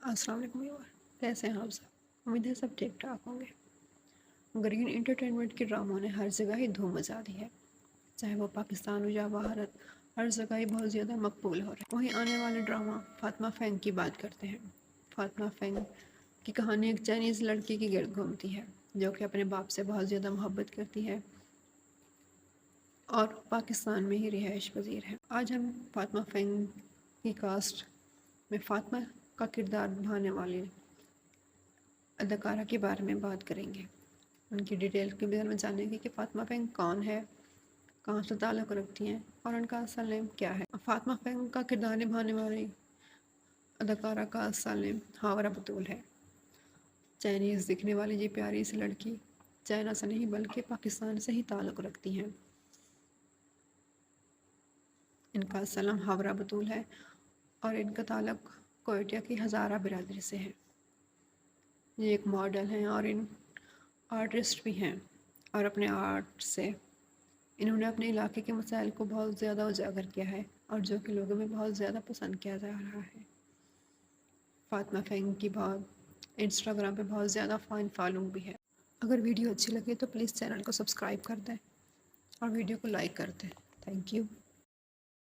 السلام علیکم ویور، کیسے ہیں آپ سب؟ امید ہے سب ٹھیک ٹھاک ہوں گے۔ گرین انٹرٹینمنٹ کے ڈراموں نے ہر جگہ ہی دھوم مچا دی ہے، چاہے وہ پاکستان ہو یا بھارت، ہر جگہ ہی بہت زیادہ مقبول ہو رہے ہیں۔ وہیں آنے والے ڈرامہ فاطمہ فینگ کی بات کرتے ہیں۔ فاطمہ فینگ کی کہانی ایک چائنیز لڑکی کی گرد گھومتی ہے جو کہ اپنے باپ سے بہت زیادہ محبت کرتی ہے اور پاکستان میں ہی رہائش پذیر ہے۔ آج ہم فاطمہ فینگ کی کاسٹ میں فاطمہ کا کردار نبھانے والی اداکارہ کے بارے میں بات کریں گے۔ ان کی ڈیٹیل کے بارے میں جانیں گے کہ فاطمہ فینگ کون ہے، کہاں سے تعلق رکھتی ہیں اور ان کا اصل نیم کیا ہے۔ فاطمہ فینگ کا کردار نبھانے والی اداکارہ کا اصل نیم ہاورا بطول ہے۔ چائنیز دکھنے والی یہ پیاری سی لڑکی چائنا سے نہیں بلکہ پاکستان سے ہی تعلق رکھتی ہیں۔ ان کا اصل نام ہاورا بطول ہے اور ان کا تعلق کوئٹہ کی ہزارہ برادری سے ہے۔ یہ ایک ماڈل ہیں اور ان آرٹسٹ بھی ہیں اور اپنے آرٹ سے انہوں نے اپنے علاقے کے مسائل کو بہت زیادہ اجاگر کیا ہے اور جو کہ لوگوں میں بہت زیادہ پسند کیا جا رہا ہے۔ فاطمہ فینگ کی انسٹاگرام پہ بہت زیادہ فین فالوئنگ بھی ہے۔ اگر ویڈیو اچھی لگے تو پلیز چینل کو سبسکرائب کر دیں اور ویڈیو کو لائک کر دیں۔ Thank you.